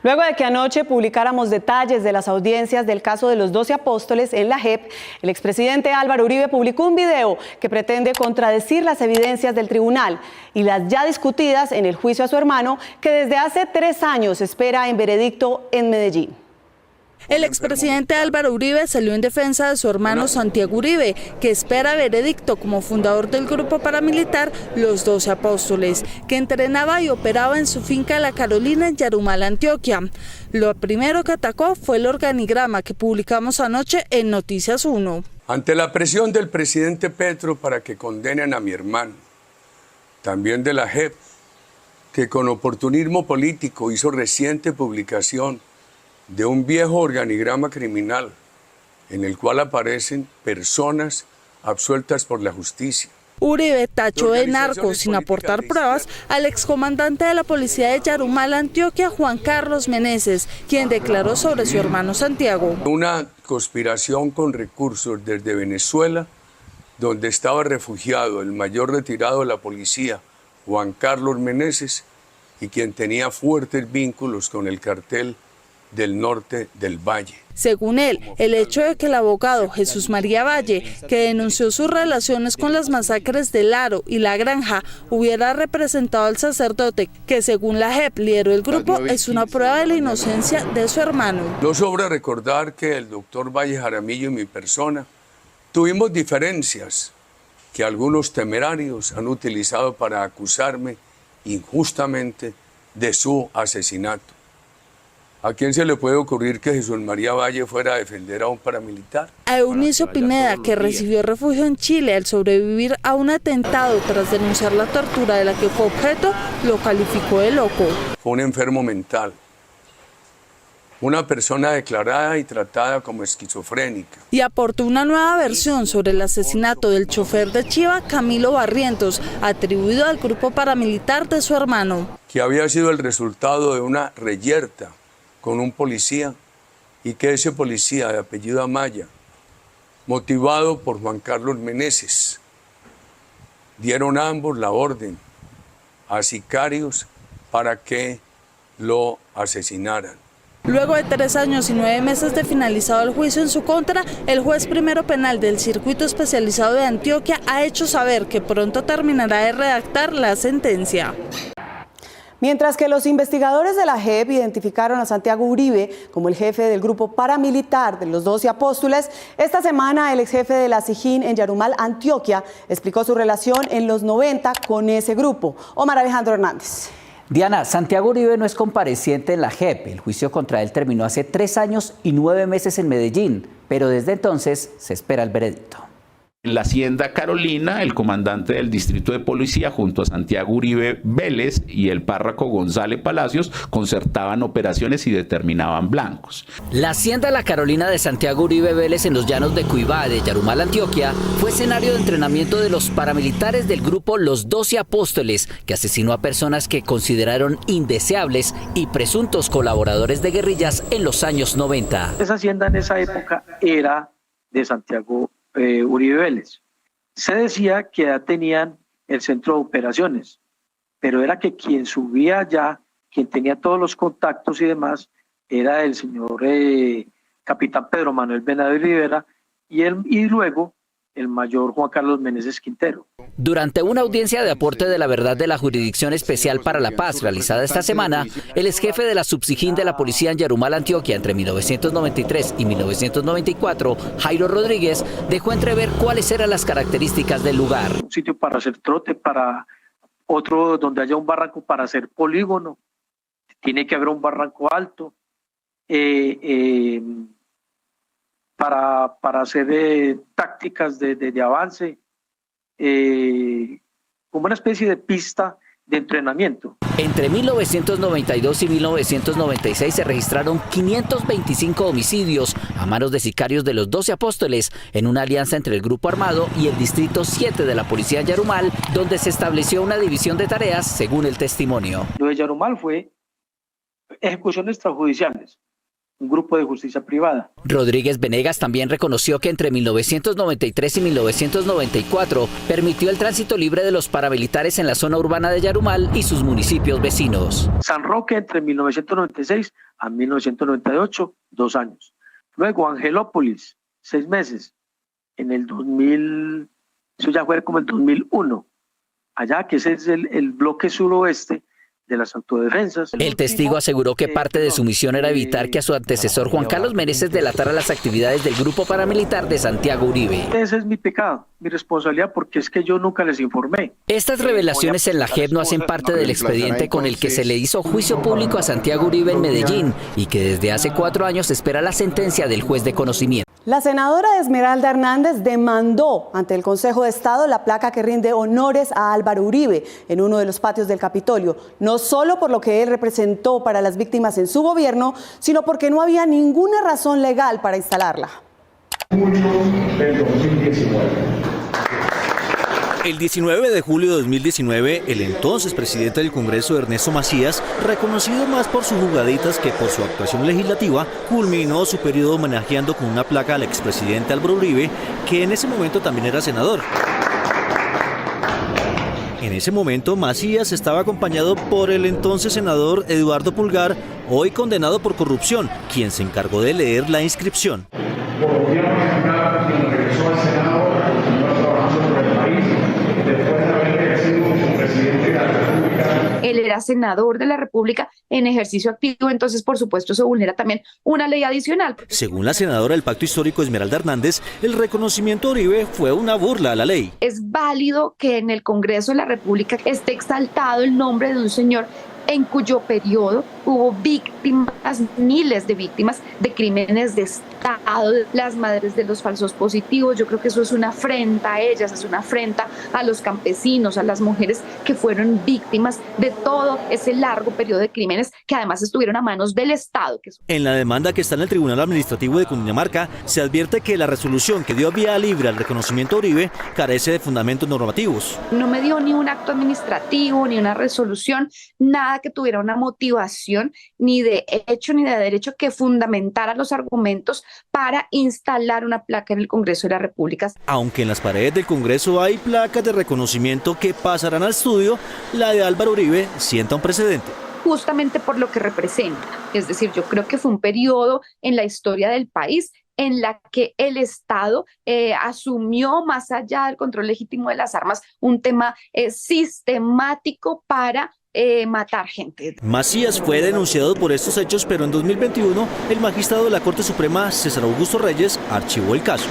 Luego de que anoche publicáramos detalles de las audiencias del caso de los 12 apóstoles en la JEP, el expresidente Álvaro Uribe publicó un video que pretende contradecir las evidencias del tribunal y las ya discutidas en el juicio a su hermano, que desde hace 3 años espera en veredicto en Medellín. El expresidente Álvaro Uribe salió en defensa de su hermano Santiago Uribe, que espera veredicto como fundador del grupo paramilitar Los 12 Apóstoles, que entrenaba y operaba en su finca La Carolina en Yarumal, Antioquia. Lo primero que atacó fue el organigrama que publicamos anoche en Noticias 1. Ante la presión del presidente Petro para que condenen a mi hermano, también de la JEP, que con oportunismo político hizo reciente publicación de un viejo organigrama criminal en el cual aparecen personas absueltas por la justicia. Uribe tachó de narco sin aportar pruebas al excomandante de la policía de Yarumal, Antioquia, Juan Carlos Meneses, quien declaró sobre su hermano Santiago. Una conspiración con recursos desde Venezuela, donde estaba refugiado el mayor retirado de la policía, Juan Carlos Meneses, y quien tenía fuertes vínculos con el cartel del norte del Valle. Según él, el hecho de que el abogado Jesús María Valle, que denunció sus relaciones con las masacres del Aro y La Granja, hubiera representado al sacerdote, que según la JEP lideró el grupo, es una prueba de la inocencia de su hermano. No sobra recordar que el doctor Valle Jaramillo y mi persona tuvimos diferencias que algunos temerarios han utilizado para acusarme injustamente de su asesinato. ¿A quién se le puede ocurrir que Jesús María Valle fuera a defender a un paramilitar? A Eunicio Pineda, que recibió refugio en Chile al sobrevivir a un atentado tras denunciar la tortura de la que fue objeto, lo calificó de loco. Fue un enfermo mental, una persona declarada y tratada como esquizofrénica. Y aportó una nueva versión sobre el asesinato del chofer de Chiva, Camilo Barrientos, atribuido al grupo paramilitar de su hermano. Que había sido el resultado de una reyerta con un policía, y que ese policía de apellido Amaya, motivado por Juan Carlos Meneses, dieron ambos la orden a sicarios para que lo asesinaran. Luego de 3 años y 9 meses de finalizado el juicio en su contra, el juez primero penal del Circuito Especializado de Antioquia ha hecho saber que pronto terminará de redactar la sentencia. Mientras que los investigadores de la JEP identificaron a Santiago Uribe como el jefe del grupo paramilitar de los 12 Apóstoles, esta semana el ex jefe de la SIJIN en Yarumal, Antioquia, explicó su relación en los 90 con ese grupo. Omar Alejandro Hernández. Diana, Santiago Uribe no es compareciente en la JEP. El juicio contra él terminó hace 3 años y 9 meses en Medellín, pero desde entonces se espera el veredicto. En la Hacienda Carolina, el comandante del distrito de policía junto a Santiago Uribe Vélez y el párroco González Palacios concertaban operaciones y determinaban blancos. La Hacienda La Carolina de Santiago Uribe Vélez en los llanos de Cuibá, de Yarumal, Antioquia, fue escenario de entrenamiento de los paramilitares del grupo Los 12 Apóstoles, que asesinó a personas que consideraron indeseables y presuntos colaboradores de guerrillas en los años 90. Esa hacienda en esa época era de Santiago Uribe Vélez. Se decía que ya tenían el centro de operaciones, pero era que quien subía allá, quien tenía todos los contactos y demás, era el señor capitán Pedro Manuel Benavides Rivera y luego el mayor Juan Carlos Meneses Quintero. Durante una audiencia de aporte de la verdad de la Jurisdicción Especial para la Paz realizada esta semana, el exjefe de la SUBSIJIN de la policía en Yarumal, Antioquia, entre 1993 y 1994, Jairo Rodríguez, dejó entrever cuáles eran las características del lugar. Un sitio para hacer trote, para otro donde haya un barranco para hacer polígono, tiene que haber un barranco alto, para hacer tácticas de avance, como una especie de pista de entrenamiento. Entre 1992 y 1996 se registraron 525 homicidios a manos de sicarios de los 12 Apóstoles en una alianza entre el Grupo Armado y el Distrito 7 de la Policía en Yarumal, donde se estableció una división de tareas según el testimonio. Lo de Yarumal fue ejecuciones extrajudiciales. un grupo de justicia privada. Rodríguez Venegas también reconoció que entre 1993 y 1994 permitió el tránsito libre de los paramilitares en la zona urbana de Yarumal y sus municipios vecinos. San Roque entre 1996 a 1998, 2 años. Luego Angelópolis, 6 meses. En el 2000, eso ya fue como el 2001. Allá, que ese es el bloque suroeste de las autodefensas. El testigo aseguró que parte de su misión era evitar que a su antecesor Juan Carlos Meneses delatara las actividades del grupo paramilitar de Santiago Uribe. Ese es mi pecado, mi responsabilidad, porque es que yo nunca les informé. Estas revelaciones en la JEP no hacen parte del expediente con el que se le hizo juicio público a Santiago Uribe en Medellín y que desde hace 4 años espera la sentencia del juez de conocimiento. La senadora Esmeralda Hernández demandó ante el Consejo de Estado la placa que rinde honores a Álvaro Uribe en uno de los patios del Capitolio, no solo por lo que él representó para las víctimas en su gobierno, sino porque no había ninguna razón legal para instalarla. El 19 de julio de 2019, el entonces presidente del Congreso, Ernesto Macías, reconocido más por sus jugaditas que por su actuación legislativa, culminó su periodo homenajeando con una placa al expresidente Álvaro Uribe, que en ese momento también era senador. En ese momento, Macías estaba acompañado por el entonces senador Eduardo Pulgar, hoy condenado por corrupción, quien se encargó de leer la inscripción. Él era senador de la República en ejercicio activo, entonces por supuesto eso vulnera también una ley adicional. Según la senadora del Pacto Histórico Esmeralda Hernández, el reconocimiento a Uribe fue una burla a la ley. Es válido que en el Congreso de la República esté exaltado el nombre de un señor en cuyo periodo hubo víctimas, miles de víctimas de crímenes de Estado, las madres de los falsos positivos. Yo creo que eso es una afrenta a ellas, es una afrenta a los campesinos, a las mujeres que fueron víctimas de todo ese largo periodo de crímenes que además estuvieron a manos del Estado. En la demanda que está en el Tribunal Administrativo de Cundinamarca, se advierte que la resolución que dio vía libre al reconocimiento a Uribe carece de fundamentos normativos. No me dio ni un acto administrativo, ni una resolución, nada que tuviera una motivación, ni de hecho ni de derecho, que fundamentara los argumentos para instalar una placa en el Congreso de la República. Aunque en las paredes del Congreso hay placas de reconocimiento que pasarán al estudio, la de Álvaro Uribe sienta un precedente. Justamente por lo que representa. Es decir, yo creo que fue un periodo en la historia del país en la que el Estado asumió, más allá del control legítimo de las armas, un tema sistemático para matar gente. Macías fue denunciado por estos hechos, pero en 2021 el magistrado de la Corte Suprema, César Augusto Reyes, archivó el caso.